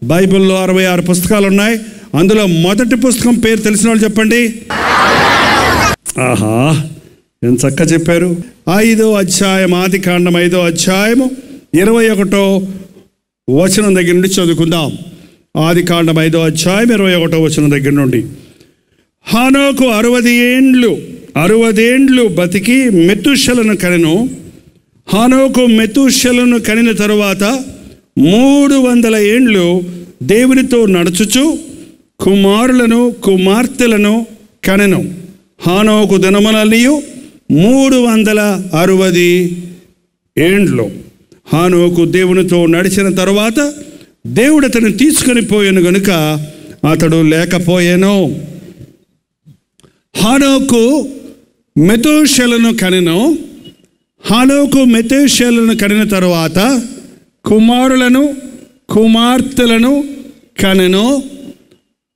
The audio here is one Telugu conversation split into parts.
బైబిల్లో 66 పుస్తకాలు ఉన్నాయి. అందులో మొదటి పుస్తకం పేరు తెలిసిన వాళ్ళు చెప్పండి. ఆహా, ఎంత చక్కగా చెప్పారు. 5వ అధ్యాయం, ఆదికాండం 5వ అధ్యాయము 21వ వచనం దగ్గర నుండి చదువుకుందాం. ఆదికాండం 5వ అధ్యాయం 21వ వచనం దగ్గర నుండి. హనోకు 60 ఏండ్లు బతికి మెతూషెలను కనెను. హనోకు మెతూషెలను కనిన తరువాత 300 ఏండ్లు దేవునితో నడుచుచు కుమారులను కుమార్తెలను కనెను. హనోకు దినములనియు 360 ఏండ్లు. హనోకు దేవునితో నడిచిన తరువాత దేవుడు అతను తీసుకొని పోయాను గనుక అతడు లేకపోయాను. హనోకు మెతూషెలను కనెను. హనోకు మెతూషెలను కనిన తరువాత కుమారులను కుమార్తెలను కనెను.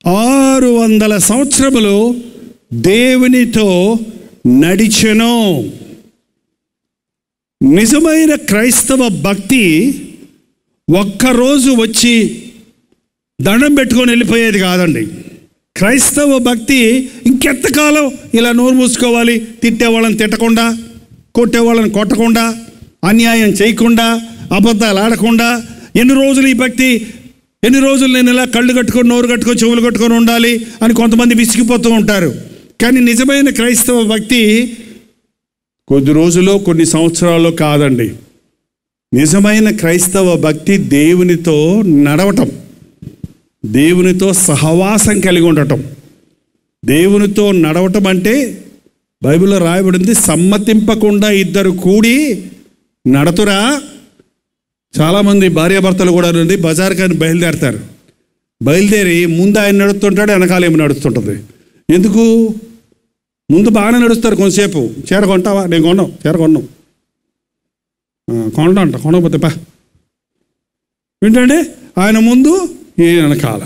600 సంవత్సరములు దేవునితో నడిచెను. నిజమైన క్రైస్తవ భక్తి ఒక్కరోజు వచ్చి దండం పెట్టుకొని వెళ్ళిపోయేది కాదండి. క్రైస్తవ భక్తి ఇంకెంతకాలం ఇలా నోరు మూసుకోవాలి? తిట్టేవాళ్ళని తిట్టకుండా, కొట్టేవాళ్ళని కొట్టకుండా, అన్యాయం చేయకుండా, అబద్ధాలు ఆడకుండా, ఎన్ని రోజులు ఈ భక్తి, ఎన్ని రోజులు నేను ఇలా కళ్ళు కట్టుకొని నోరు కట్టుకొని చెవులు కట్టుకొని ఉండాలి అని కొంతమంది విసిగిపోతూ ఉంటారు. కానీ నిజమైన క్రైస్తవ భక్తి కొద్ది రోజులో కొన్ని సంవత్సరాల్లో కాదండి. నిజమైన క్రైస్తవ భక్తి దేవునితో నడవటం, దేవునితో సహవాసం కలిగి ఉండటం. దేవునితో నడవటం అంటే బైబిల్లో రాయబడింది, సమ్మతింపకుండా ఇద్దరు కూడి నడతురా. చాలామంది భార్యాభర్తలు కూడా నుండి బజార్ కానీ బయలుదేరతారు. బయలుదేరి ముందు ఆయన నడుస్తుంటాడు, వెనకాల ఏమి నడుస్తుంటుంది. ఎందుకు? ముందు బాగానే నడుస్తారు కొంతసేపు. చీర కొంటావా? నేను కొన్నావు. చీర కొన్నావు, కొంటా అంట. కొనకపోతే పా ఏంటంటే ఆయన ముందు ఈయన వెనకాల.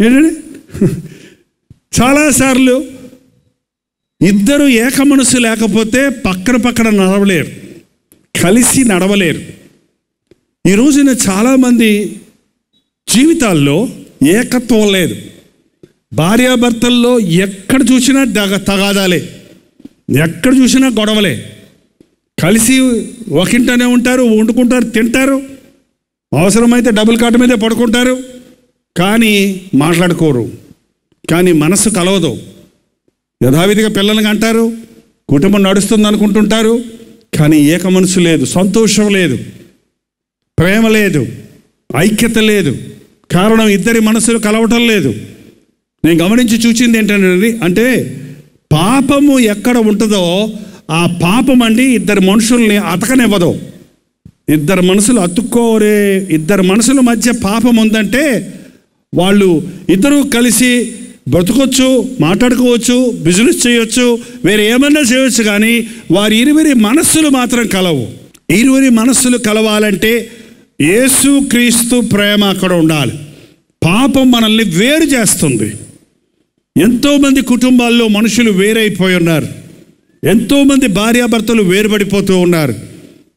ఏంటంటే చాలాసార్లు ఇద్దరు ఏక మనసు లేకపోతే పక్కన నడవలేరు, కలిసి నడవలేరు. ఈ రోజున చాలామంది జీవితాల్లో ఏకత్వం లేదు. భార్యాభర్తల్లో ఎక్కడ చూసినా తగాదాలే, ఎక్కడ చూసినా గొడవలే. కలిసి ఒకింటనే ఉంటారు, వండుకుంటారు, తింటారు, అవసరమైతే డబుల్ కాట్ మీదే పడుకుంటారు, కానీ మాట్లాడుకోరు. కానీ మనసు కలవదు. యథావిధిగా పిల్లలకి అంటారు, కుటుంబం నడుస్తుంది అనుకుంటుంటారు, కానీ ఏక మనసు లేదు, సంతోషం లేదు, ప్రేమ లేదు, ఐక్యత లేదు. కారణం ఇద్దరి మనసులు కలవటం లేదు. నేను గమనించి చూసింది ఏంటంటే, అంటే పాపము ఎక్కడ ఉంటుందో ఆ పాపం అండి ఇద్దరు మనుషుల్ని అతకనివ్వదు. ఇద్దరు మనసులు అతుక్కోరే, ఇద్దరు మనసుల మధ్య పాపం ఉందంటే వాళ్ళు ఇద్దరూ కలిసి బ్రతకొచ్చు, మాట్లాడుకోవచ్చు, బిజినెస్ చేయొచ్చు, వేరే ఏమన్నా చేయొచ్చు, కానీ వారి ఇరువురి మనస్సులు మాత్రం కలవు. ఇరువురి మనస్సులు కలవాలంటే యేసుక్రీస్తు ప్రేమ అక్కడ ఉండాలి. పాపం మనల్ని వేరు చేస్తుంది. ఎంతోమంది కుటుంబాల్లో మనుషులు వేరైపోయి ఉన్నారు. ఎంతోమంది భార్యాభర్తలు వేరుపడిపోతూ ఉన్నారు.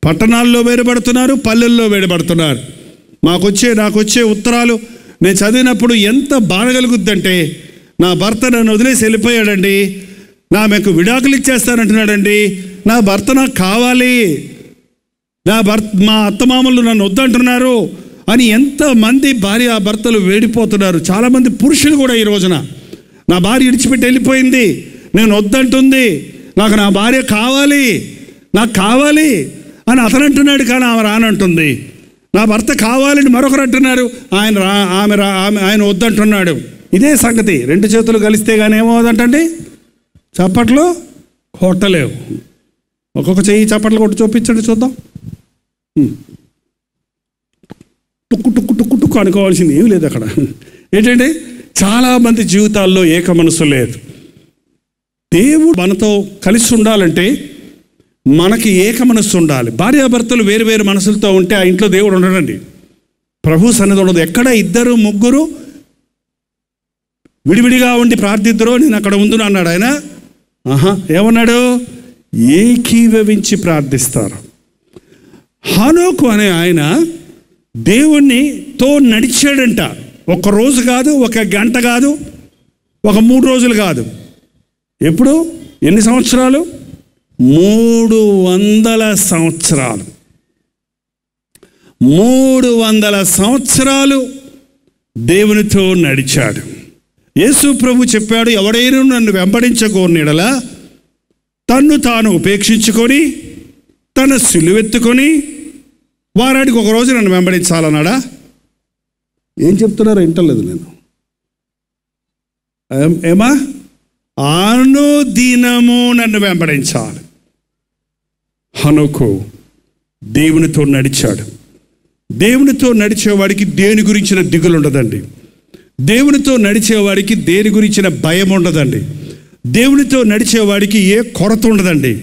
పట్టణాల్లో వేరుపడుతున్నారు, పల్లెల్లో వేరుపడుతున్నారు. నాకొచ్చే ఉత్తరాలు నేను చదివినప్పుడు ఎంత బాధ కలుగుద్దంటే, నా భర్త నన్ను వదిలేసి వెళ్ళిపోయాడండి, నాకు విడాకులు ఇచ్చేస్తానంటున్నాడండి, నా భర్త నాకు కావాలి, మా అత్తమామలు నన్ను వద్దంటున్నారు అని ఎంతమంది భార్యాభర్తలు వేడిపోతున్నారు. చాలామంది పురుషులు కూడా ఈ రోజున నా భార్య విడిచిపెట్టి వెళ్ళిపోయింది, నేను వద్దంటుంది, నాకు నా భార్య కావాలి, నాకు కావాలి అని అతను అంటున్నాడు, కానీ ఆమె రానంటుంది. నా భర్త కావాలని మరొకరు అంటున్నారు, ఆయన వద్దంటున్నాడు. ఇదే సంగతి. రెండు చేతులు కలిస్తే కానీ ఏమవుదంటండి, చప్పట్లు కొట్టలేవు. ఒక్కొక్క చెయ్యి చప్పట్లు కొట్టి చూపించండి చూద్దాం. టుక్కు టుక్కు టుక్కు టుక్కు అనుకోవాల్సింది ఏమి లేదు అక్కడ. ఏంటంటే చాలామంది జీవితాల్లో ఏక మనసు లేదు. దేవుడు మనతో కలిసి ఉండాలంటే మనకి ఏక మనస్సు ఉండాలి. భార్యాభర్తలు వేరు వేరు మనసులతో ఉంటే ఆ ఇంట్లో దేవుడు ఉండడండి, ప్రభు సన్నిధి ఉండదు. ఎక్కడ ఇద్దరు ముగ్గురు విడివిడిగా ఉండి ప్రార్థిద్దరో నేను అక్కడ ఉందును అన్నాడు ఆయన. ఏమన్నాడు? ఏకీభవించి ప్రార్థిస్తారు. హనోకు అనే ఆయన దేవునితో నడిచాడంట. ఒక రోజు కాదు, ఒక గంట కాదు, ఒక 3 రోజులు కాదు. ఎప్పుడు? ఎన్ని సంవత్సరాలు? 300 సంవత్సరాలు. 300 సంవత్సరాలు దేవునితో నడిచాడు. యేసు ప్రభు చెప్పాడు, ఎవడైనా నన్ను వెంబడించగోరినెడల తన్ను తాను ఉపేక్షించుకొని తన సిలువెత్తుకొని వారానికి ఒక రోజు నన్ను వెంబడించాలన్నాడా? ఏం చెప్తున్నారో వింటలేదు నేను. ఏమా? అనుదినము నన్ను వెంబడించాలి. హనోకు దేవునితో నడిచాడు. దేవునితో నడిచేవాడికి దేని గురించిన దిగులు ఉండదండి. దేవునితో నడిచేవాడికి దేని గురించిన భయం ఉండదండి. దేవునితో నడిచేవాడికి ఏ కొరత ఉండదండి.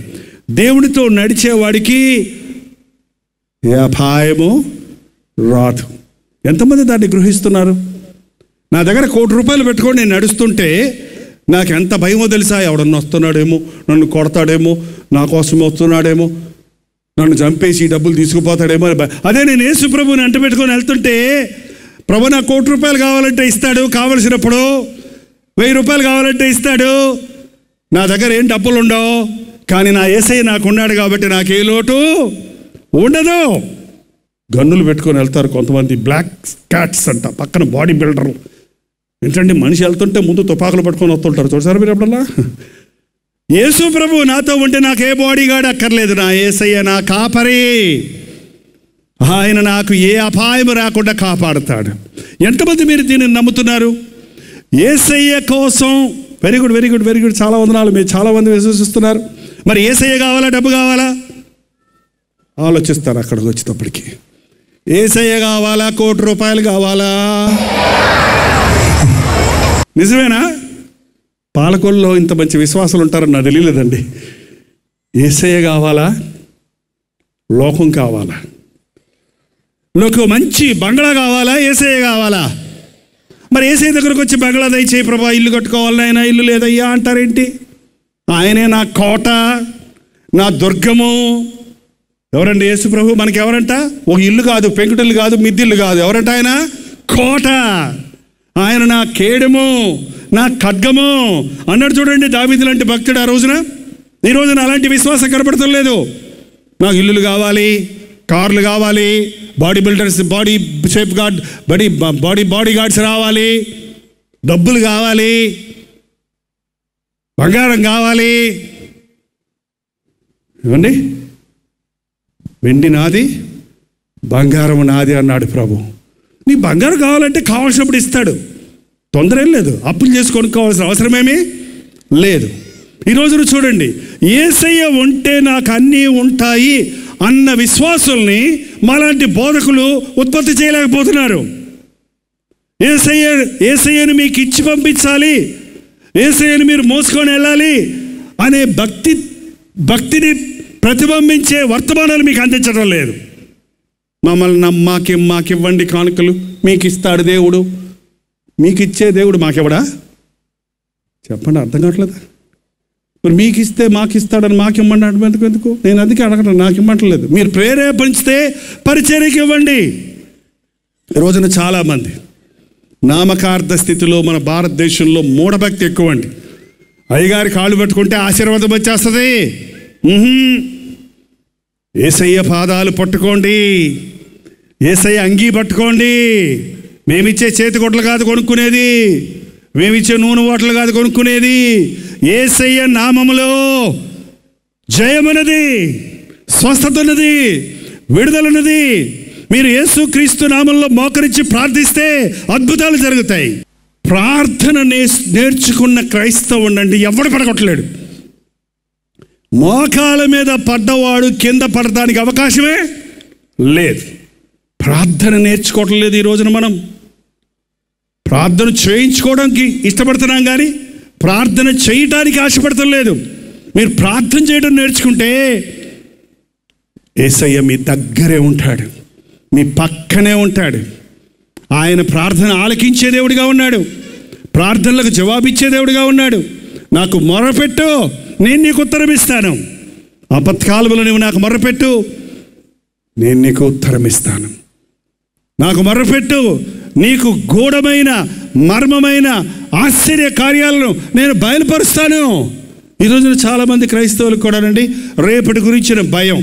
దేవునితో నడిచేవాడికి ఏ అపాయము రాదు. ఎంతమంది దాన్ని గ్రహిస్తున్నారు? నా దగ్గర ₹1,00,00,000 పెట్టుకొని నేను నడుస్తుంటే నాకు ఎంత భయమో తెలుసా? ఎవడన్నా వస్తున్నాడేమో, నన్ను కొడతాడేమో, నా కోసం వస్తున్నాడేమో, నన్ను చంపేసి డబ్బులు తీసుకుపోతాడేమో. అదే నేను యేసు ప్రభుని అంట పెట్టుకొని వెళ్తుంటే, ప్రభు నాకు ₹1,00,00,000 కావాలంటే ఇస్తాడు, కావలసినప్పుడు ₹1,000 కావాలంటే ఇస్తాడు. నా దగ్గర ఏం డబ్బులు ఉండవు, కానీ నా యేసయ్య నాకు ఉన్నాడు కాబట్టి నాకు ఏ లోటు ఉండదు. గన్నులు పెట్టుకొని వెళ్తారు కొంతమంది, బ్లాక్ క్యాట్స్ అంట, పక్కన బాడీ బిల్డర్లు. ఏంటంటే మనిషి వెళ్తుంటే ముందు తుపాకులు పట్టుకొని వస్తుంటారు, చూసారు మీరు ఎప్పుడల్లా? యేసు ప్రభు నాతో ఉంటే నాకు ఏ బాడీ గార్డ్ అక్కర్లేదు. నా యేసయ్య నా కాపరి, ఆయన నాకు ఏ అపాయం రాకుండా కాపాడుతాడు. ఎంతమంది మీరు దీన్ని నమ్ముతున్నారు? యేసయ్య కోసం very good, very good, very good. చాలా వందనాలు. మీరు చాలామంది విశ్వసిస్తున్నారు. మరి యేసయ్య కావాలా, డబ్బు కావాలా? ఆలోచిస్తారు అక్కడికి వచ్చేటప్పటికి. యేసయ్య కావాలా, ₹1,00,00,000 కావాలా? నిజమేనా? పాలకొల్లో ఇంత మంచి విశ్వాసాలు ఉంటారని నాకు తెలియలేదండి. యేసయ్య కావాలా, లోకం కావాలా? లోకం మంచి బంగ్లా కావాలా, యేసయ్య కావాలా? మరి యేసయ్య దగ్గరకు వచ్చి బంగ్లా దయచేయి ప్రభా, ఇల్లు కట్టుకోవాలి, ఆయన ఇల్లు లేదయ్యా అంటారేంటి? ఆయనే నా కోట, నా దుర్గము. ఎవరండి యేసు ప్రభు? మనకి ఎవరంట? ఒక ఇల్లు కాదు, పెంకుటిల్లు కాదు, మిద్దిల్లు కాదు. ఎవరంట ఆయన? కోట. ఆయన నా కేడము, నా ఖడ్గము అన్నాడు. చూడండి దావీదు లాంటి భక్తుడు ఆ రోజున. ఈ రోజున అలాంటి విశ్వాసం కనపడటం లేదు. నాకు ఇల్లులు కావాలి, కార్లు కావాలి, body builders, body shape guard, body guards రావాలి, డబ్బులు కావాలి, బంగారం కావాలి. ఇవ్వండి, వెండి నాది, బంగారం నాది అన్నాడు ప్రభు. నీ బంగారం కావాలంటే కావాల్సినప్పుడు ఇస్తాడు, తొందర ఏం లేదు. అప్పులు చేసి కొనుక్కోవాల్సిన అవసరమేమీ లేదు. ఈరోజు చూడండి, యేసయ్య ఉంటే నాకు అన్నీ ఉంటాయి అన్న విశ్వాసుల్ని మాలాంటి బోధకులు ఉత్పత్తి చేయలేకపోతున్నారు. యేసయ్యను మీకు ఇచ్చి పంపించాలి, యేసయ్యను మీరు మోసుకొని వెళ్ళాలి అనే భక్తిని ప్రతిబింబించే వర్తమానాలు మీకు అందించడం లేదు. మమ్మల్ని మాకివ్వండి కానుకలు, మీకు ఇస్తాడు దేవుడు. మీకు ఇచ్చే దేవుడు మాకెవడా? చెప్పండి, అర్థం కావట్లేదు. మరి మీకు ఇస్తే మాకు ఇస్తాడని మాకివ్వండి ఎందుకు? నేను అందుకే అడగడం, నాకు ఇవ్వట్లేదు. మీరు ప్రేరేపించితే పరిచర్యకి ఇవ్వండి. ఈ రోజున చాలామంది నామకార్థ స్థితిలో మన భారతదేశంలో మూఢభక్తి ఎక్కువ అండి. అయ్యగారి కాళ్ళు పట్టుకుంటే ఆశీర్వాదం వచ్చేస్తుంది. యేసయ్య పాదాలు పట్టుకోండి, యేసయ్య అంగీ పట్టుకోండి. మేమిచ్చే చేతి కొట్లు కాదు కొనుక్కునేది, మేమిచ్చే నూనె ఓటలు కాదు కొనుక్కునేది. యేసయ్య నామములో జయమున్నది, స్వస్థత ఉన్నది, విడుదలన్నది. మీరు యేసు క్రీస్తు నామంలో మోకరించి ప్రార్థిస్తే అద్భుతాలు జరుగుతాయి. ప్రార్థన నేర్చుకున్న క్రైస్తవుండండి ఎవడు పడగొట్టలేడు. మోకాల మీద పడ్డవాడు కింద పడటానికి అవకాశమే లేదు. ప్రార్థన నేర్చుకోవటం లేదు. ఈ రోజున మనం ప్రార్థన చేయించుకోవడానికి ఇష్టపడుతున్నాం, కానీ ప్రార్థన చేయటానికి ఆశపడటం లేదు. మీరు ప్రార్థన చేయడం నేర్చుకుంటే యేసయ్య మీ దగ్గరే ఉంటాడు, మీ పక్కనే ఉంటాడు. ఆయన ప్రార్థన ఆలకించే దేవుడిగా ఉన్నాడు, ప్రార్థనలకు జవాబిచ్చే దేవుడిగా ఉన్నాడు. నాకు మొరపెట్టు, నేను నీకు ఉత్తరం ఇస్తాను. ఆపత్కాలంలో నువ్వు నాకు మొరపెట్టు, నేను నీకు ఉత్తరం ఇస్తాను. నాకు మొరపెట్టు, నీకు గూఢమైన మర్మమైన ఆశ్చర్య కార్యాలను నేను బయలుపరుస్తాను. ఈరోజున చాలామంది క్రైస్తవులకు కూడానండి రేపటి గురించిన భయం.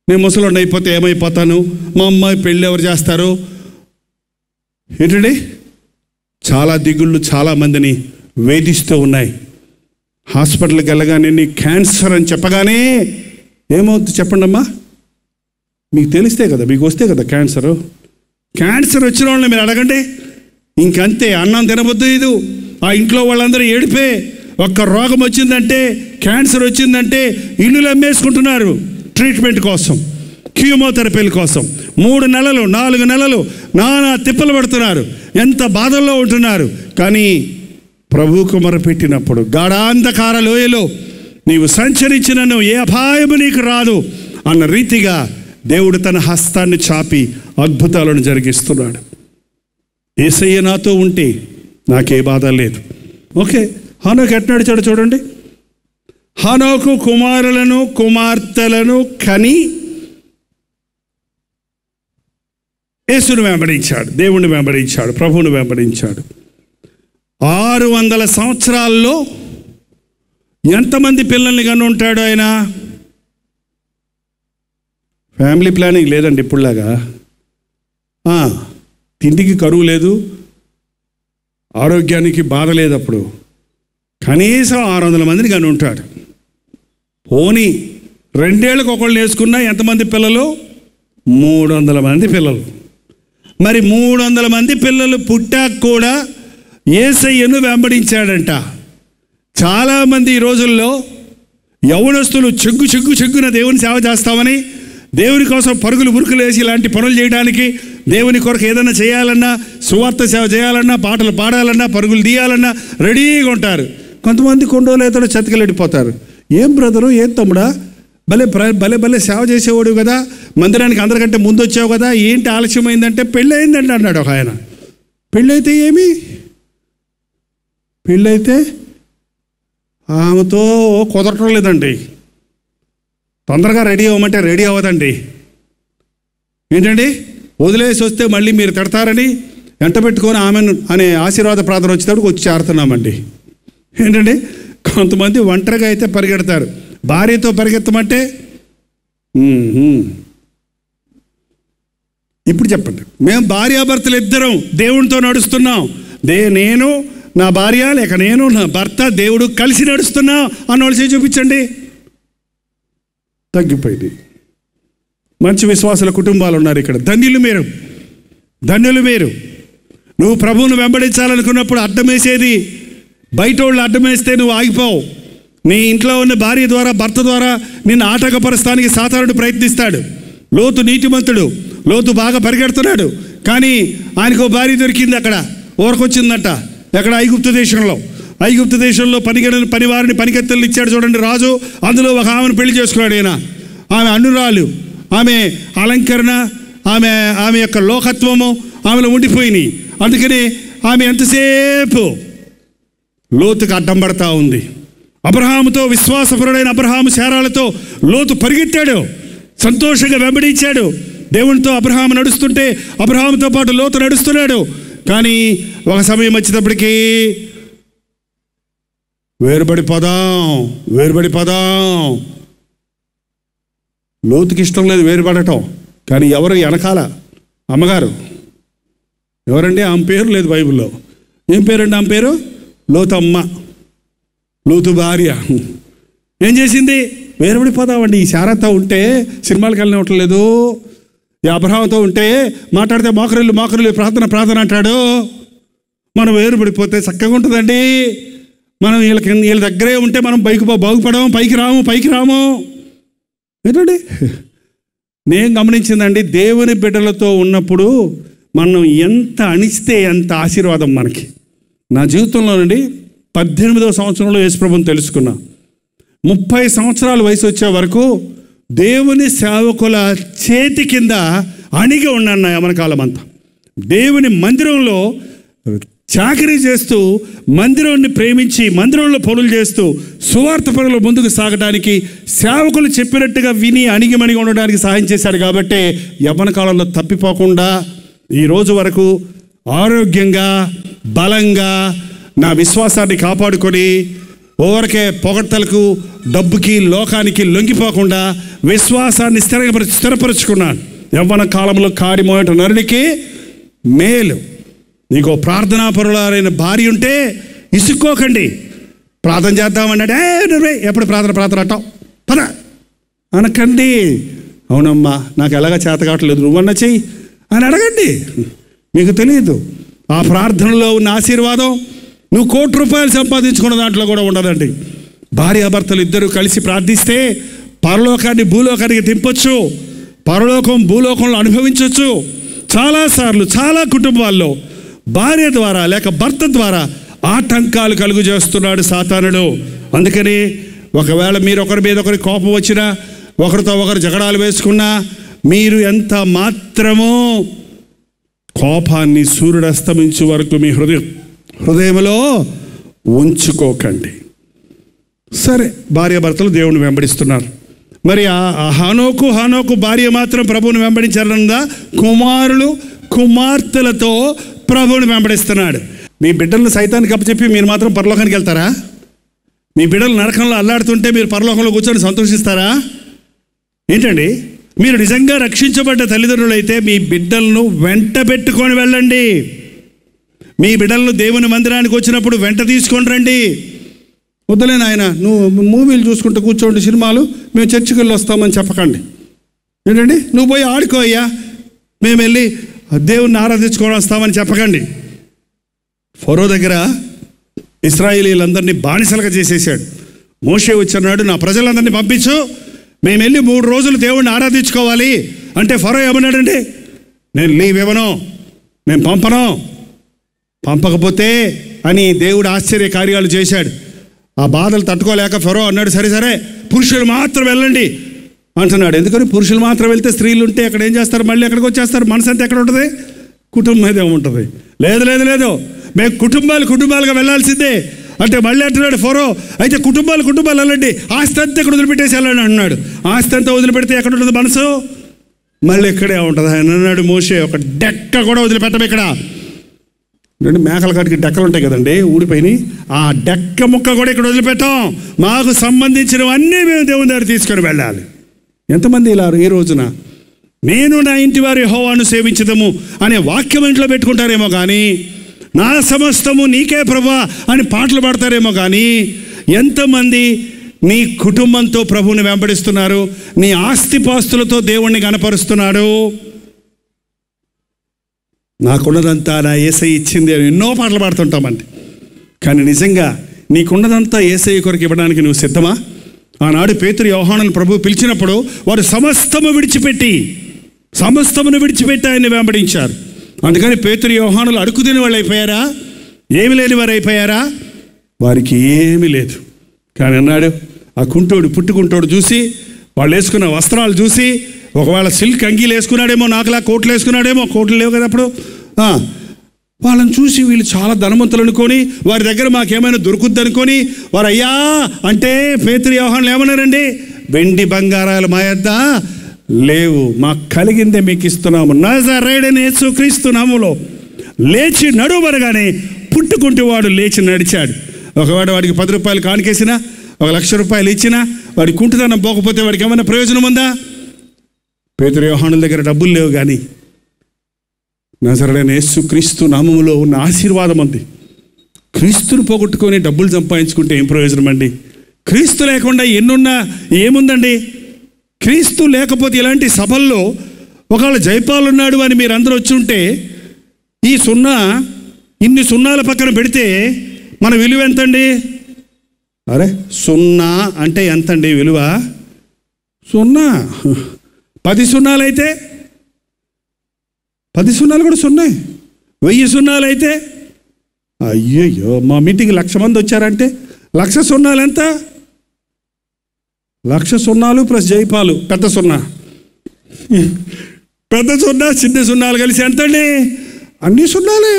నేను ముసలోడిని అయిపోతే ఏమైపోతాను, మా అమ్మాయి పెళ్ళి ఎవరు చేస్తారు, ఏంటండి చాలా దిగుళ్ళు చాలామందిని వేధిస్తూ ఉన్నాయి. హాస్పిటల్కి వెళ్ళగానే నీ క్యాన్సర్ అని చెప్పగానే ఏమవుతుంది చెప్పండి అమ్మా? మీకు తెలిస్తే కదా, మీకు వస్తే కదా క్యాన్సర్ వచ్చిన వాళ్ళని మీరు అడగండి, ఇంకంతే. అన్నం తినబోద్దు ఇది, ఆ ఇంట్లో వాళ్ళందరూ ఏడిపే. ఒక్క రోగం వచ్చిందంటే, క్యాన్సర్ వచ్చిందంటే ఇల్లులు అమ్మేసుకుంటున్నారు ట్రీట్మెంట్ కోసం, కీమోథెరపీల కోసం. 3 నెలలు 4 నెలలు నానా తిప్పలు పడుతున్నారు, ఎంత బాధల్లో ఉంటున్నారు. కానీ ప్రభువుకు మొరపెట్టినప్పుడు గాఢాంధకార లోయలో నీవు సంచరించినను ఏ అపాయము నీకు రాదు అన్న రీతిగా దేవుడు తన హస్తాన్ని చాపి అద్భుతాలను జరిగిస్తున్నాడు. యేసయ్య నాతో ఉంటే నాకే బాధ లేదు. ఓకే, హనోకు ఎట్లా నడిచాడు చూడండి. హనోకు కుమారులను కుమార్తెలను కని యేసును వెంబడించాడు, దేవుణ్ణి వెంబడించాడు, ప్రభువును వెంబడించాడు. 600 సంవత్సరాల్లో ఎంతమంది పిల్లల్ని కను ఉంటాడు ఆయన? ఫ్యామిలీ ప్లానింగ్ లేదండి ఇప్పుడులాగా. తిండికి కరువు లేదు, ఆరోగ్యానికి బాధ లేదు. అప్పుడు కనీసం 600 మందిని కను ఉంటాడు. పోనీ 2 ఏళ్ళకు ఒకళ్ళు వేసుకున్నా ఎంతమంది పిల్లలు? 300 మంది పిల్లలు. మరి 300 మంది పిల్లలు పుట్టాక కూడా యేసయ్యను వెంబడించాడంట. చాలామంది ఈ రోజుల్లో యవ్వనస్తులు చెగ్గున దేవుని సేవ చేస్తామని, దేవుని కోసం పరుగులు ఉరుకులు వేసి ఇలాంటి పనులు చేయడానికి, దేవుని కొరకు ఏదైనా చేయాలన్నా, సువార్త సేవ చేయాలన్నా, పాటలు పాడాలన్నా, పరుగులు తీయాలన్నా రెడీగా ఉంటారు. కొంతమంది కొండోలు ఏదో చతికిలెడిపోతారు. ఏం బ్రదరు, ఏం తమ్ముడా, భలే సేవ చేసేవాడు కదా, మందిరానికి అందరికంటే ముందు వచ్చావు కదా, ఏంటి ఆలస్యమైందంటే పెళ్ళి అయిందండి అన్నాడు ఒక ఆయన. పెళ్ళైతే ఏమి? పెళ్ళైతే ఆమెతో కుదరటం లేదండి, తొందరగా రెడీ అవ్వమంటే రెడీ అవ్వదండి. ఏంటండి, వదిలేసి వస్తే మళ్ళీ మీరు తిడతారని వెంట పెట్టుకొని ఆమెను అనే ఆశీర్వాద ప్రార్థన వచ్చేటప్పుడు వచ్చి చేరుతున్నామండి. ఏంటండి, కొంతమంది ఒంటరిగా అయితే పరిగెడతారు, భార్యతో పరిగెత్తమంటే ఇప్పుడు చెప్పండి, మేము భార్యాభర్తలు ఇద్దరం దేవునితో నడుస్తున్నాం, నేను నా భార్య లేక నేను నా భర్త దేవుడు కలిసి నడుస్తున్నాం అన్నోళ్ళు చేసి చూపించండి. తగ్గిపోయింది. మంచి విశ్వాసుల కుటుంబాలు ఉన్నారు ఇక్కడ. ధన్యులు మీరు. నువ్వు ప్రభువును వెంబడించాలనుకున్నప్పుడు అడ్డం వేసేది బయట వాళ్ళు అడ్డం వేస్తే నువ్వు ఆగిపోవు. నీ ఇంట్లో ఉన్న భార్య ద్వారా, భర్త ద్వారా నిన్ను ఆటంకపరచడానికి సాతానుడు ప్రయత్నిస్తాడు. లోతు నీతిమంతుడు, లోతు బాగా పరిగెడుతున్నాడు, కానీ ఆయనకు భార్య దొరికింది, అక్కడ ఊరకొచ్చిందట. ఎక్కడ? ఐగుప్తు దేశంలో పనివారిని పనికెత్తలు ఇచ్చాడు చూడండి రాజు. అందులో ఒక ఆమెను పెళ్లి చేసుకున్నాడు ఆయన. ఆమె అన్నురాలు, ఆమె అలంకరణ, ఆమె యొక్క లోకత్వము ఆమెలో ఉండిపోయినాయి. అందుకని ఆమె ఎంతసేపు లోతుకు అడ్డం పడతా ఉంది. అబ్రహాముతో, విశ్వాసపరుడైన అబ్రహాము శారాలతో లోతు పరిగెత్తాడు, సంతోషంగా వెంబడించాడు. దేవునితో అబ్రహాము నడుస్తుంటే అబ్రహాముతో పాటు లోతు నడుస్తున్నాడు. కానీ ఒక సమయం వచ్చేటప్పటికీ వేరుపడిపోదాం. లోతుకి ఇష్టం లేదు వేరుపడటం. కానీ ఎవరు వెనకాల? అమ్మగారు. ఎవరండి? ఆమె పేరు లేదు బైబిల్లో. ఏం పేరండి ఆమె పేరు? లోతమ్మ, లోతు భార్య. ఏం చేసింది? వేరుపడిపోదామండి. ఈ శారతో ఉంటే సినిమాలకు వెళ్ళనివ్వట్లేదు. ఈ అబ్రహాంతో ఉంటే మాట్లాడితే మోకరిల్లు ప్రార్థన అంటాడు. మనం వేరుపడిపోతే చక్కగా ఉంటుందండి. మనం వీళ్ళ దగ్గరే ఉంటే మనం బాగుపడము, పైకి రాము. ఏంటండి, నేను గమనించిందండి, దేవుని బిడ్డలతో ఉన్నప్పుడు మనం ఎంత అణిస్తే ఎంత ఆశీర్వాదం మనకి. నా జీవితంలో నుండి 18వ సంవత్సరంలో యేసుప్రభుని తెలుసుకున్నా. 30 సంవత్సరాల వయసు వచ్చే వరకు దేవుని సేవకుల చేతి కింద అణిగి ఉన్నాను నా యమనకాలం అంతా. దేవుని మందిరంలో చాకరీ చేస్తూ, మందిరాన్ని ప్రేమించి, మందిరంలో పనులు చేస్తూ, సువార్త పనులు ముందుకు సాగడానికి, సేవకులు చెప్పినట్టుగా విని అణిగిమణిగి ఉండడానికి సహాయం చేశాడు. కాబట్టి యవ్వన కాలంలో తప్పిపోకుండా ఈరోజు వరకు ఆరోగ్యంగా బలంగా నా విశ్వాసాన్ని కాపాడుకొని ఓవరకే పొగడ్తలకు డబ్బుకి లోకానికి లొంగిపోకుండా విశ్వాసాన్ని స్థిరపరుచుకున్నాను. యవ్వన కాలంలో కాడిమోయట నరునికి మేలు. నీకు ప్రార్థనాపరులైన భార్య ఉంటే ఇసుక్కోకండి. ప్రార్థన చేద్దామన్నాడే ఎప్పుడు ప్రార్థన అంటావు పద అనకండి. అవునమ్మా నాకు ఎలాగ చేత కావట్లేదు నువ్వన్నా చెయ్యి అని అడగండి. మీకు తెలియదు ఆ ప్రార్థనలో ఉన్న ఆశీర్వాదం నువ్వు ₹1,00,00,000 సంపాదించుకున్న దాంట్లో కూడా ఉండదండి. భార్యాభర్తలు ఇద్దరు కలిసి ప్రార్థిస్తే పరలోకాన్ని భూలోకానికి దింపొచ్చు, పరలోకం భూలోకంలో అనుభవించవచ్చు. చాలాసార్లు చాలా కుటుంబాల్లో భార్య ద్వారా లేక భర్త ద్వారా ఆటంకాలు కలుగు చేస్తున్నాడు సాతానుడు. అందుకని ఒకవేళ మీరు ఒకరి మీద ఒకరి కోపం వచ్చినా, ఒకరితో ఒకరు జగడాలు వేసుకున్నా, మీరు ఎంత మాత్రమో కోపాన్ని సూర్యుడు అస్తమించే వరకు మీ హృదయంలో ఉంచుకోకండి. సరే, భార్యాభర్తలు దేవుని వెంబడిస్తున్నారు. మరి ఆ హానోకు భార్య మాత్రం ప్రభువుని వెంబడించారన్నదా? కుమారులు కుమార్తెలతో ప్రభువుని వెంబడిస్తున్నాడు. మీ బిడ్డలను సైతానికి అప్పచెప్పి మీరు మాత్రం పరలోకానికి వెళ్తారా? మీ బిడ్డలు నరకంలో అల్లాడుతుంటే మీరు పరలోకంలో కూర్చొని సంతోషిస్తారా? ఏంటండి, మీరు నిజంగా రక్షించబడ్డ తల్లిదండ్రులు అయితే మీ బిడ్డలను వెంట పెట్టుకొని వెళ్ళండి. మీ బిడ్డలను దేవుని మందిరానికి వచ్చినప్పుడు వెంట తీసుకొని రండి. వద్దులే నాయన నువ్వు మూవీలు చూసుకుంటూ కూర్చోండి, సినిమాలు, మేము చర్చికి వెళ్ళి వస్తామని చెప్పకండి. ఏంటండి, నువ్వు పోయి ఆడుకో అయ్యా, మేము వెళ్ళి దేవుణ్ణి ఆరాధించుకొని వస్తామని చెప్పకండి. ఫరో దగ్గర ఇశ్రాయేలీలందరినీ బానిసలుగా చేసేసాడు. మోషే వచ్చన్నాడు, నా ప్రజలందరినీ పంపించు, మేము వెళ్ళి 3 రోజులు దేవుణ్ణి ఆరాధించుకోవాలి అంటే ఫరో ఏమన్నాడండి? నేను లీవ్ ఇవ్వను, నేను పంపకపోతే అని దేవుడు ఆశ్చర్య కార్యాలు చేశాడు. ఆ బాధలు తట్టుకోలేక ఫరో అన్నాడు, సరే పురుషులు మాత్రం వెళ్ళండి అంటున్నాడు. ఎందుకని పురుషులు మాత్రం వెళ్తే స్త్రీలు ఉంటే అక్కడ ఏం చేస్తారు? మళ్ళీ ఎక్కడికి వచ్చేస్తారు? మనసు అంతా ఎక్కడ ఉంటుంది? కుటుంబం మీద ఉంటుంది. లేదు మేము కుటుంబాలుగా వెళ్ళాల్సిందే అంటే మళ్ళీ అంటున్నాడు ఫరో, అయితే కుటుంబాలు వెళ్ళండి, ఆస్తి అంతా ఇక్కడ వదిలిపెట్టేసి వెళ్ళండి అంటున్నాడు. ఆస్తి అంతా వదిలిపెడితే ఎక్కడ ఉంటుంది మనసు? మళ్ళీ ఇక్కడే ఉంటుంది. ఆయన అన్నాడు మోషే, ఒక డెక్క కూడా వదిలిపెట్టం ఇక్కడ. మేకల కాటికి డెక్కలు ఉంటాయి కదండి, ఊడిపోయినాయి. ఆ డెక్క ముక్క కూడా ఇక్కడ వదిలిపెట్టాం. మాకు సంబంధించినవన్నీ మేము దేవుని దగ్గర తీసుకొని వెళ్ళాలి. ఎంతమంది ఇలా ఈ రోజున నేను నా ఇంటి వారి యెహోవాను సేవించదము అనే వాక్యం ఇంట్లో పెట్టుకుంటారేమో కానీ, నా సమస్తము నీకే ప్రభువా అని పాటలు పాడతారేమో కానీ, ఎంతమంది నీ కుటుంబంతో ప్రభువుని వెంబడిస్తున్నారు? నీ ఆస్తిపాస్తులతో దేవుణ్ణి గణపరుస్తున్నాడు. నాకున్నదంతా నా యేసయ్య ఇచ్చింది అని ఎన్నో పాటలు పాడుతుంటామండి. కానీ నిజంగా నీకున్నదంతా యేసయ్య కొరకు ఇవ్వడానికి నువ్వు సిద్ధమా? ఆనాడు పేతురు యోహానును ప్రభువు పిలిచినప్పుడు వారు సమస్తమును విడిచిపెట్టి ఆయన్ని వెంబడించారు. అందుకని పేతురు యోహానులు అడుగు తిని వాళ్ళు అయిపోయారా? ఏమి లేని వారు అయిపోయారా? వారికి ఏమీ లేదు. కానీ అన్నాడు, ఆ పుట్టుకుంటోడు చూసి, వాళ్ళు వేసుకున్న వస్త్రాలు చూసి, ఒకవేళ సిల్క్ అంగీలు వేసుకున్నాడేమో, నాకులా కోట్లు వేసుకున్నాడేమో, కోట్లు లేవు కదా అప్పుడు. వాళ్ళని చూసి వీళ్ళు చాలా ధనవంతులు అనుకొని, వారి దగ్గర మాకేమైనా దొరుకుద్ది అనుకొని వారు అయ్యా అంటే పేతురు యోహానులు ఏమన్నారండి? వెండి బంగారాలు మా యొద్ద లేవు, మాకు కలిగిందే మీకు ఇస్తున్నాము, నజరేయుడైన యేసుక్రీస్తు నామములో లేచి నడువనగానే పుట్టుకుంటూ వాడు లేచి నడిచాడు. ఒకవేళ వాడికి 10 రూపాయలు కానుకేసినా, 1,00,000 రూపాయలు ఇచ్చినా, వాడి కుంటుదనం పోకపోతే వాడికి ఏమైనా ప్రయోజనం ఉందా? పేతురు యోహానుల దగ్గర డబ్బులు లేవు, కానీ నజరేయుడైన యేసుక్రీస్తు నామములో ఉన్న ఆశీర్వాదం ఉంది. క్రీస్తును పోగొట్టుకొని డబ్బులు సంపాదించుకుంటే ఏం ప్రయోజనం అండి? క్రీస్తు లేకుండా ఎన్నున్నా ఏముందండి? క్రీస్తు లేకపోతే ఇలాంటి సభల్లో ఒకవేళ జైపాల్ ఉన్నాడు అని మీరు అందరూ వచ్చి ఉంటే, ఈ ఇన్ని సున్నాల పక్కన పెడితే మన విలువ ఎంతండి? అరే 0 అంటే ఎంతండి విలువ? 0. 10 సున్నాలు అయితే 10 సున్నాలు కూడా 0. 1000 సున్నాలు అయితే అయ్యయ్యో, మా మీటింగ్ 1,00,000 మంది వచ్చారంటే 1,00,000 సున్నాలు ఎంత? 1,00,000 సున్నాలు ప్లస్ జైపాలు పెద్ద 0. పెద్ద 0 చిన్న సున్నాలు కలిసి ఎంతండి? అన్ని సున్నాలే.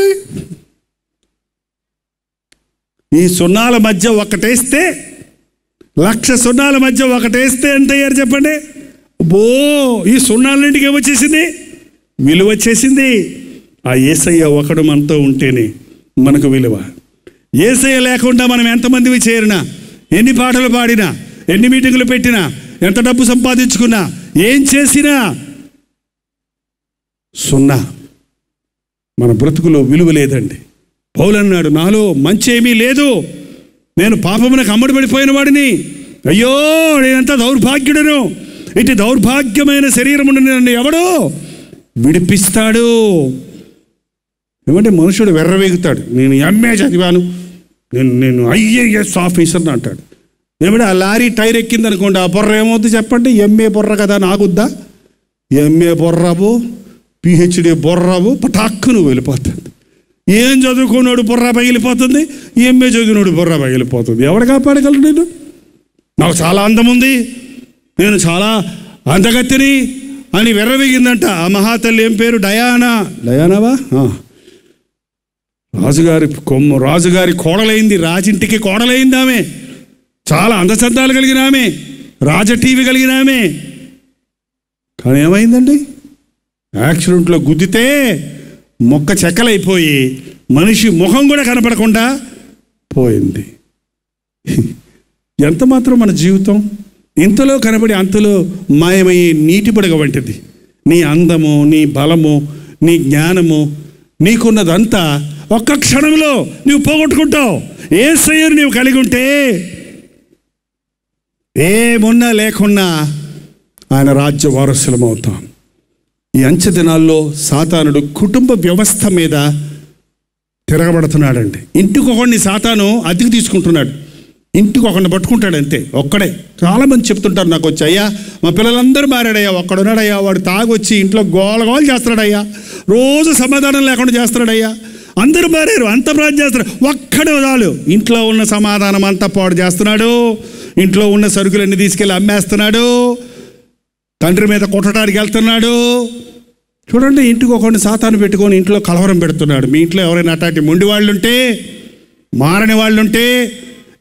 ఈ సున్నాల మధ్య ఒకటేస్తే, 1,00,000 సున్నాల మధ్య ఒకటేస్తే ఎంత అయ్యారు చెప్పండి? ఈ సున్నాలన్నింటికి ఏమొచ్చేసింది? విలువ వచ్చేసింది. ఆ యేసయ్య ఒకడు మనతో ఉంటేనే మనకు విలువ. యేసయ్య లేకుండా మనం ఎంతమందివి చేరినా, ఎన్ని పాటలు పాడినా, ఎన్ని మీటింగులు పెట్టినా, ఎంత డబ్బు సంపాదించుకున్నా, ఏం చేసినా సున్నా. మన బ్రతుకులో విలువ లేదండి. పౌలు అన్నాడు, నాలో మంచి ఏమీ లేదు, నేను పాపమునకు అమ్మడిపడిపోయిన వాడిని, అయ్యో నేనంత దౌర్భాగ్యుడను, ఇటు దౌర్భాగ్యమైన శరీరము నుండి నన్ను ఎవడో విడిపిస్తాడు. ఏమంటే మనుషుడు వెర్రవేగుతాడు, నేను ఎంఏ చదివాను, నేను ఐఏఎస్ ఆఫీసర్ని అంటాడు. ఏమంటే ఆ లారీ టైర్ ఎక్కింది అనుకోండి, ఆ బొర్ర ఏమవుతుంది చెప్పండి? ఎంఏ బొర్ర కదా నాగుద్దా? ఎంఏ బొర్రాబు, పిహెచ్డి బొర్రాబు పటాక్కును వెళ్ళిపోతుంది. ఏం చదువుకున్నాడు బొర్ర పగిలిపోతుంది, ఎంఏ చదివినోడు బొర్ర పగిలిపోతుంది. ఎవడు కాపాడగలడు? నాకు చాలా అందం ఉంది, నేను చాలా అందగత్తిని అని వెర్రవేగిందంట ఆ మహాతల్లి. ఏం పేరు? డయానావా? రాజుగారి కోడలైంది, రాజింటికి కోడలైంది ఆమె. చాలా అందచందాలు కలిగిన ఆమె, రాజటీవీ కలిగిన ఆమె. కానీ ఏమైందండి? యాక్సిడెంట్లో గుద్దితే మొక్క చెక్కలైపోయి మనిషి ముఖం కూడా కనపడకుండా పోయింది. ఎంత మాత్రం మన జీవితం ఇంతలో కనబడి అంతలో మాయమయ్యే నీటి పడగ వంటిది. నీ అందము, నీ బలము, నీ జ్ఞానము, నీకున్నదంతా ఒక్క క్షణంలో నువ్వు పోగొట్టుకుంటావు. యేసయ్యను నీవు కలిగి ఉంటే ఏమున్నా లేకున్నా ఆయన రాజ్య వారసులం అవుతాం. ఈ అంచె దినాల్లో సాతానుడు కుటుంబ వ్యవస్థ మీద తిరగబడుతున్నాడండి. ఇంటికి ఒకడిని సాతాను అతికి తీసుకుంటున్నాడు, ఇంటికి ఒకడిని పట్టుకుంటాడు అంతే, ఒక్కడే. చాలామంది చెప్తుంటారు నాకు వచ్చి, అయ్యా మా పిల్లలందరూ మారాడయ్యా, ఒక్కడున్నాడయ్యా, వాడు తాగొచ్చి ఇంట్లో గోలగోలు చేస్తున్నాడయ్యా, రోజు సమాధానం లేకుండా చేస్తున్నాడయ్యా, అందరూ మారారు, అంత ప్రార్థన చేస్తున్నాడు, ఒక్కడే చాలు ఇంట్లో ఉన్న సమాధానం అంతా పాడు చేస్తున్నాడు, ఇంట్లో ఉన్న సరుకులన్నీ తీసుకెళ్ళి అమ్మేస్తున్నాడు, తండ్రి మీద కొట్టడానికి వెళ్తున్నాడు. చూడండి, ఇంటికి ఒకరిని సాతాను పెట్టుకొని ఇంట్లో కలవరం పెడుతున్నాడు. మీ ఇంట్లో ఎవరైనా అట్లాంటి మొండి వాళ్ళుంటే, మారని వాళ్ళుంటే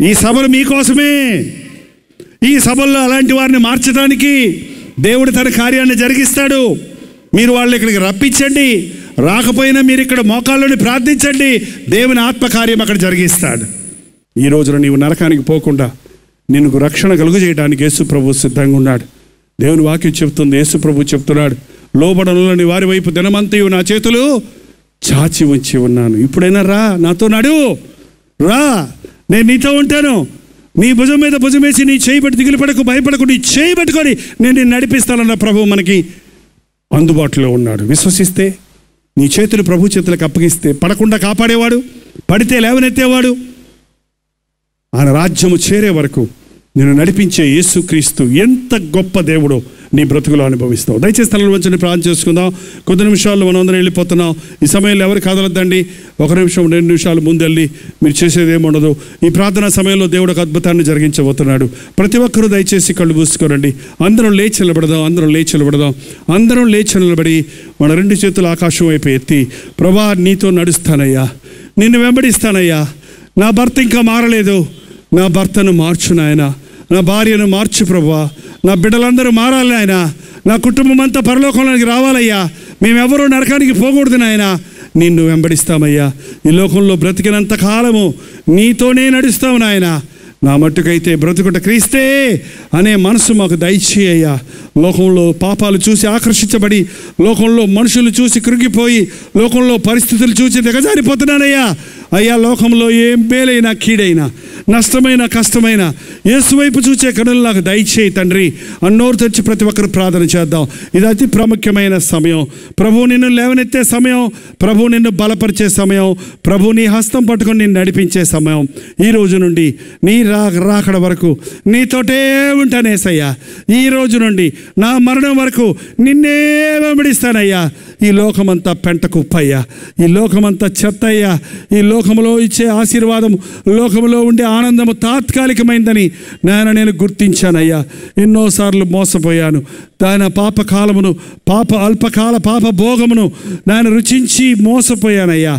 ఈ సభలు మీకోసమే. ఈ సభల్లో అలాంటి వారిని మార్చడానికి దేవుడు తన కార్యాన్ని జరిగిస్తాడు. మీరు వాళ్ళు ఇక్కడికి రప్పించండి, రాకపోయినా మీరు ఇక్కడ మోకాళ్ళని ప్రార్థించండి, దేవుని ఆత్మకార్యం అక్కడ జరిగిస్తాడు. ఈ రోజున నీవు నరకానికి పోకుండా నిన్ను రక్షణ కలుగు చేయడానికి యేసు ప్రభు సిద్ధంగా ఉన్నాడు. దేవుని వాక్యం చెప్తుంది, యేసు ప్రభు చెప్తున్నాడు, లోబడనులని వారి వైపు దినమంతయు నా చేతులు చాచి ఉంచి ఉన్నాను. ఇప్పుడైనా రా, నాతో నడు, రా, నేను నీతో ఉంటాను. నీ భుజం మీద భుజం వేసి నీ చేయి పెట్టి దిగులు పడకు, భయపడకు, నీ చేయి పట్టుకొని నేను నిన్ను నడిపిస్తానన్న ప్రభు మనకి అందుబాటులో ఉన్నాడు. విశ్వసిస్తే నీ చేతులు ప్రభు చేతులకు అప్పగిస్తే పడకుండా కాపాడేవాడు, పడితే లేవనెత్తేవాడు, ఆయన రాజ్యము చేరే వరకు నేను నడిపించే యేసుక్రీస్తు ఎంత గొప్ప దేవుడో నీ బ్రతుకులో అనుభవిస్తావు. దయచేసి తలలు వంచండి, ప్రార్థన చేసుకుందాం. కొద్ది నిమిషాల్లో మనం అందరం వెళ్ళిపోతున్నాం. ఈ సమయంలో ఎవరు కదలొద్దండి. 1 నిమిషం 2 నిమిషాలు ముందెళ్ళి మీరు చేసేది ఏముండదు. ఈ ప్రార్థనా సమయంలో దేవుడు ఒక అద్భుతాన్ని జరిగించబోతున్నాడు. ప్రతి ఒక్కరూ దయచేసి కళ్ళు మూసుకోరండి. అందరం లేచి నిలబడదాం, అందరం లేచి నిలబడి మన 2 చేతులు ఆకాశం వైపు ఎత్తి, ప్రభా నీతో నడుస్తానయ్యా, నిన్ను వెంబడిస్తానయ్యా, నా భర్త ఇంకా మారలేదు, నా భర్తను మార్చు నాయన, నా భార్యను మార్చు ప్రభువా, నా బిడ్డలందరూ మారాలి నాయన, నా కుటుంబం అంతా పరలోకంలోకి రావాలయ్యా, మేమెవరూ నరకానికి పోకూడదు నాయన, నిన్ను వెంబడిస్తామయ్యా. ఈ లోకంలో బ్రతికినంత కాలము నీతోనే నడుస్తావు నాయన. నా మట్టుకైతే బ్రతుకుట క్రీస్తే అనే మనసు మాకు దయచేయ్యా. లోకంలో పాపాలు చూసి ఆకర్షించబడి, లోకంలో మనుషులు చూసి కృంగిపోయి, లోకంలో పరిస్థితులు చూసి దిగజారిపోతున్నానయ్యా. అయ్యా, లోకంలో ఏం మేలైనా కీడైనా, నష్టమైన కష్టమైన యేసు వైపు చూసే కనులు నాకు దయచేయి తండ్రి. అన్నోరు తెచ్చి ప్రతి ఒక్కరు ప్రార్థన చేద్దాం. ఇది అతి ప్రాముఖ్యమైన సమయం. ప్రభు నిన్ను లేవనెత్తే సమయం, ప్రభు నిన్ను బలపరిచే సమయం, ప్రభు నీ హస్తం పట్టుకొని నిన్ను నడిపించే సమయం. ఈ రోజు నుండి నీ రాకడ వరకు నీతోటే ఉంటానేసయ్యా. ఈ రోజు నుండి నా మరణం వరకు నిన్నే వెంబడిస్తానయ్యా. ఈ లోకమంతా పెంట కుప్పయ్యా, ఈ లోకమంతా చెత్తయ్యా. ఈ లోకంలో ఇచ్చే ఆశీర్వాదం, లోకంలో ఉండే ఆనందము తాత్కాలికమైందని నేను గుర్తించానయ్యా. ఎన్నోసార్లు మోసపోయాను. ఆయన పాపకాలమును, అల్పకాల పాప భోగమును నేను రుచించి మోసపోయానయ్యా,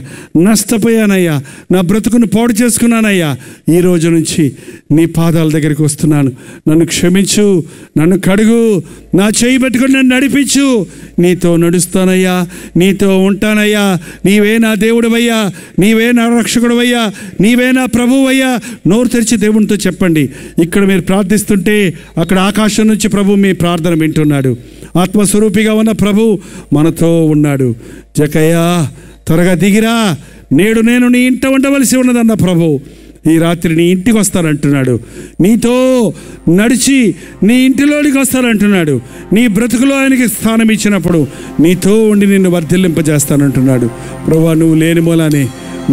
నష్టపోయానయ్యా, నా బ్రతుకును పాడు చేసుకున్నానయ్యా. ఈ రోజు నుంచి నీ పాదాల దగ్గరికి వస్తున్నాను. నన్ను క్షమించు, నన్ను కడుగు, నా చేయి పట్టుకొని నన్ను నడిపించు, నీతో నడుస్తానయ్యా, నీతో ఉంటానయ్యా, నీవే నా దేవుడవయ్యా, నీవే నా రక్షకుడవయ్యా, నీవే నా ప్రభువయ్యా. నోరు తెరిచి దేవునితో చెప్పండి. ఇక్కడ మీరు ప్రార్థిస్తుంటే అక్కడ ఆకాశం నుంచి ప్రభు మీ ప్రార్థన వింటున్నాడు. ఆత్మస్వరూపిగా ఉన్న ప్రభు మనతో ఉన్నాడు. జకయ్యా త్వరగా దిగిరా, నేడు నేను నీ ఇంట ఉండవలసి ఉన్నదన్న ప్రభు ఈ రాత్రి నీ ఇంటికి వస్తానంటున్నాడు. నీతో నడిచి నీ ఇంటిలోనికి వస్తానంటున్నాడు. నీ బ్రతుకులో ఆయనకి స్థానం ఇచ్చినప్పుడు నీతో ఉండి నిన్ను వర్ధిల్లింపజేస్తానంటున్నాడు. ప్రభువా, నువ్వు లేని మూలానే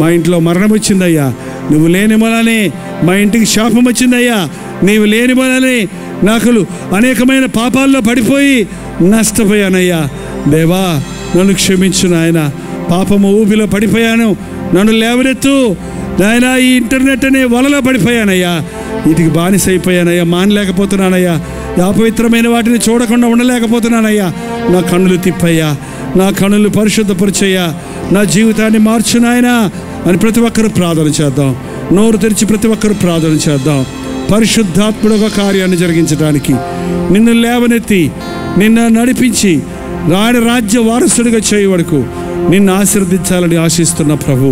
మా ఇంట్లో మరణం వచ్చిందయ్యా, నువ్వు లేని మూలానే మా ఇంటికి శాపం వచ్చిందయ్యా, నీవు లేని మూలానే నాకు అనేకమైన పాపాల్లో పడిపోయి నష్టపోయానయ్యా. దేవా, నన్ను క్షమించు నాయన, పాపము ఊబిలో పడిపోయాను, నన్ను లేవనెత్తు నాయనా. ఈ ఇంటర్నెట్ అనే వలలో పడిపోయానయ్యా, వీటికి బానిస అయిపోయానయ్యా, మానలేకపోతున్నానయ్యా, అపవిత్రమైన వాటిని చూడకుండా ఉండలేకపోతున్నానయ్యా. నా కన్నులు తిప్పయ్యా, నా కన్నులు పరిశుద్ధపరిచయ్యా, నా జీవితాన్ని మార్చు నాయనా అని ప్రతి ఒక్కరూ ప్రార్థన చేద్దాం. నోరు తెరిచి ప్రతి ఒక్కరూ ప్రార్థన చేద్దాం. పరిశుద్ధాత్ముడు ఒక కార్యాన్ని జరిగించడానికి, నిన్ను లేవనెత్తి నిన్ను నడిపించి ఆయన రాజ్య వారసుడిగా చేయ వరకు నిన్ను ఆశీర్వదించాలని ఆశిస్తున్న ప్రభు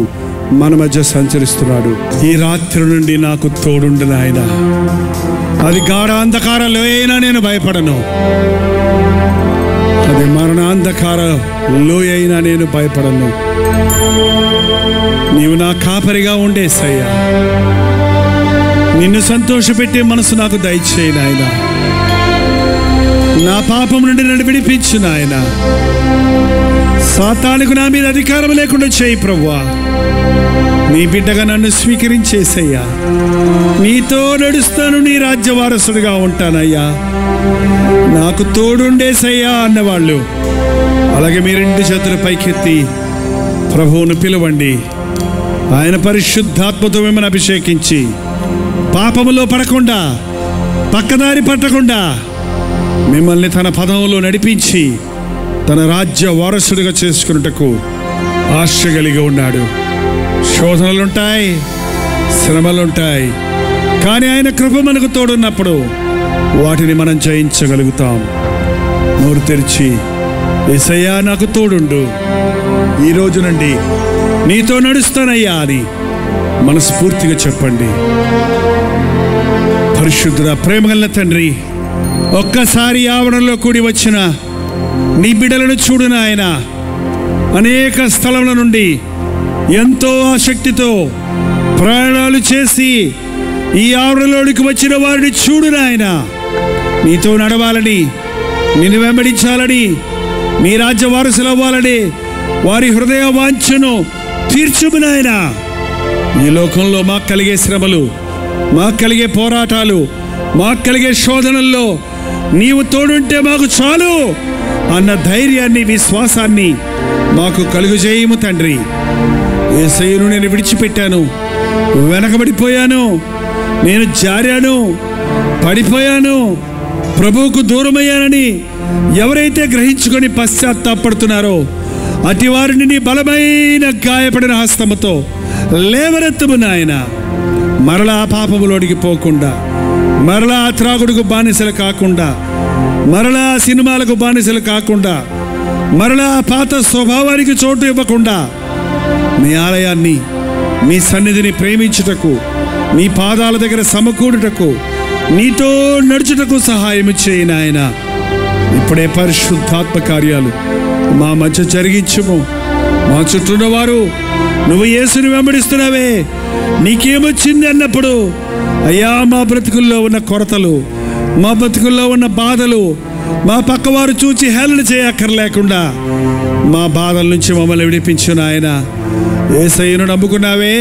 మన మధ్య సంచరిస్తున్నాడు. ఈ రాత్రి నుండి నాకు తోడుండు నాయన. అది గాఢ అంధకార లోయైనా నేను భయపడను, అది మరణాంధకార లోయ అయినా నేను భయపడను. నీవు నా కాపరిగా ఉండేసయ్యా, నిన్ను సంతోషపెట్టే మనసు నాకు దయచేయి నాయన. నా పాపం నుండి నన్ను విడిపించు నాయన. సాతానుకు నా మీద అధికారం లేకుండా చేయి ప్రభువా. నీ బిడ్డగా నన్ను స్వీకరించేసయ్యా, నీతో నడుస్తాను, నీ రాజ్య వారసుడిగా ఉంటానయ్యా, నాకు తోడుండేసయ్యా అన్నవాళ్ళు అలాగే మీ రెండు చేతుల పైకెత్తి ప్రభువును పిలవండి. ఆయన పరిశుద్ధాత్మతో మిమ్మల్ని అభిషేకించి పాపములో పడకుండా, పక్కదారి పట్టకుండా మిమ్మల్ని తన పదములో నడిపించి తన రాజ్య వారసుడిగా చేసుకున్నటకు ఆశ కలిగి ఉన్నాడు. శోధనలుంటాయి, శ్రమలుంటాయి, కానీ ఆయన కృప మనకు తోడున్నప్పుడు వాటిని మనం జయించగలుగుతాం. నోరు తెరిచి యేసయ్యా నాకు తోడుండు, ఈ రోజు నుండి నీతో నడుస్తానయ్యా అని మనస్ఫూర్తిగా చెప్పండి. పరిశుద్ధుడా, ప్రేమగల తండ్రి, ఒక్కసారి ఆవరణలో కూడి వచ్చిన నీ బిడ్డలను చూడు నాయన. అనేక స్థలముల నుండి ఎంతో ఆసక్తితో ప్రయాణాలు చేసి ఈ ఆవరణలోనికి వచ్చిన వారిని చూడు నాయన. నీతో నడవాలని, నిన్ను వెంబడించాలని, నీ రాజ్య వారసులు అవ్వాలని వారి హృదయ వాంఛను తీర్చుము నాయన. ఈ లోకంలో మాకు కలిగే శ్రమలు, మాకు కలిగే పోరాటాలు, మాకు కలిగే శోధనల్లో నీవు తోడుంటే మాకు చాలు అన్న ధైర్యాన్ని, విశ్వాసాన్ని మాకు కలుగు చేయము తండ్రి. యేసయ్యను నేను విడిచిపెట్టాను, వెనకబడిపోయాను, నేను జారాను, పడిపోయాను, ప్రభువుకు దూరమయ్యానని ఎవరైతే గ్రహించుకొని పశ్చాత్తాపడుతున్నారో అతి వారిని నీ బలమైన గాయపడిన హస్తముతో లేవనెత్తుము నాయన. మరలా పాపములోనికి పోకుండా, మరలా త్రాగుడుకు బానిసలు కాకుండా, మరలా సినిమాలకు బానిసలు కాకుండా, మరలా పాత స్వభావానికి చోటు ఇవ్వకుండా మీ ఆలయాన్ని, మీ సన్నిధిని ప్రేమించుటకు, నీ పాదాల దగ్గర సమకూడుటకు, నీతో నడుచుటకు సహాయం చేయి నాయన. ఇప్పుడే పరిశుద్ధాత్మ కార్యాలు మా మధ్య జరిగించుము. మా చుట్టూన్న వారు నువ్వు యేసుని వెంబడిస్తున్నావే, నీకేమొచ్చింది అన్నప్పుడు అయ్యా మా బ్రతుకుల్లో ఉన్న కొరతలు, మా బ్రతుకుల్లో ఉన్న బాధలు మా పక్కవారు చూచి హేళన చేయక్కర్లేకుండా మా బాధల నుంచి మమ్మల్ని విడిపించు నాయన. యేసయ్యను నమ్ముకున్నావే,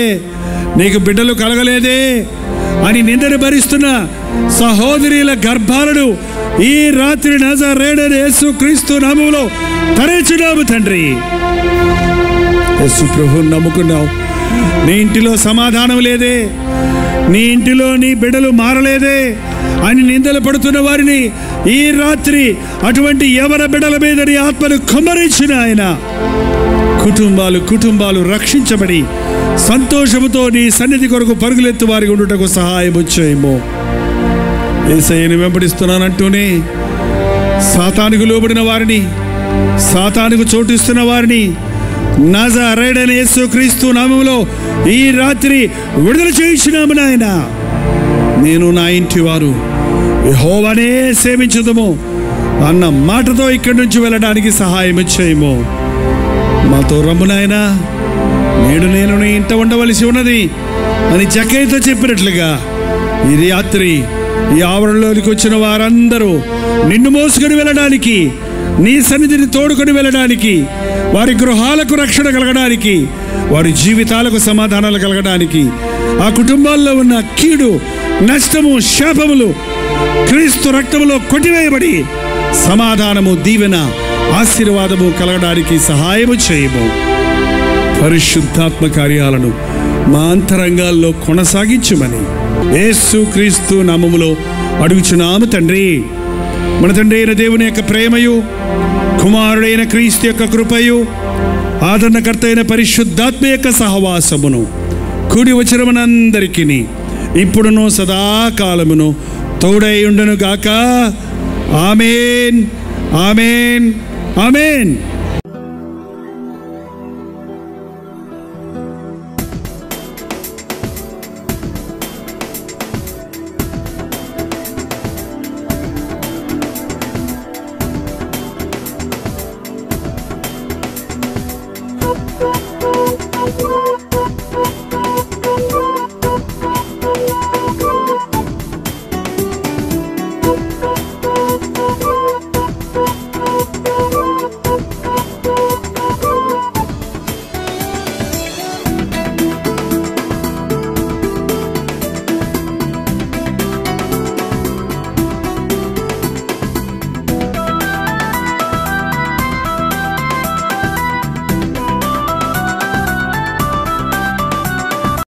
నీకు బిడ్డలు కలగలేదే అని నిందను భరిస్తున్న సహోదరుల గర్భాలను ఈ రాత్రి నజరేయుడైన యేసుక్రీస్తు నామములో తరచున్నాము తండ్రి. యేసు ప్రభువును నమ్ముకున్నావు, నీ ఇంటిలో సమాధానం లేదే, నీ ఇంటిలో నీ బిడ్డలు మారలేదే అని నిందలు పడుతున్న వారిని ఈ రాత్రి అటువంటి ఎవరి బిడ్డల మీద నీ ఆత్మను కుమ్మరించిన ఆయన కుటుంబాలు రక్షించబడి సంతోషముతో నీ సన్నిధి కొరకు పరుగులెత్తు వారికి ఉండుటకు సహాయం వచ్చేమో. యేసయ్యను వెంబడిస్తున్నానంటూనే సాతానుకు లోబడిన వారిని, సాతానుకు చోటిస్తున్న వారిని నజరేయుడైన యేసుక్రీస్తు నామములో ఈ రాత్రి విడుదల చేయించున్నాము నాయన. నేను నా ఇంటి వారు యెహోవానే సేవించుదుము అన్న మాటతో ఇక్కడి నుంచి వెళ్ళడానికి సహాయం చేయము. మాతో రమ్ము నాయనా, నేడు నేను నీ ఇంట ఉండవలసి ఉన్నది అని జక్కయ్యతో చెప్పినట్లుగా ఈ రాత్రి ఈ ఆవరణలోనికి వచ్చిన వారందరూ నిన్ను మోసుకొని వెళ్ళడానికి, నీ సన్నిధిని తోడుకొని వెళ్ళడానికి, వారి గృహాలకు రక్షణ కలగడానికి, వారి జీవితాలకు సమాధానాలు కలగడానికి, ఆ కుటుంబాల్లో ఉన్న కీడు, నష్టము, శాపములు క్రీస్తు రక్తములో కొట్టివేయబడి సమాధానము, దీవెన, ఆశీర్వాదము కలగడానికి సహాయము చేయము. పరిశుద్ధాత్మ కార్యాలను మా అంతరంగాల్లో కొనసాగించుమని యేసుక్రీస్తు నామములో అడుగుచున్నాము తండ్రి. మన తండ్రి అయిన దేవుని యొక్క ప్రేమయు, కుమారుడైన క్రీస్తు యొక్క కృపయు, ఆదరణకర్త అయిన పరిశుద్ధాత్మ యొక్క సహవాసమును కూడి వచ్చిన మనందరికీ ఇప్పుడును సదాకాలమును తోడై ఉండును గాక. ఆమేన్, ఆమేన్, ఆమేన్.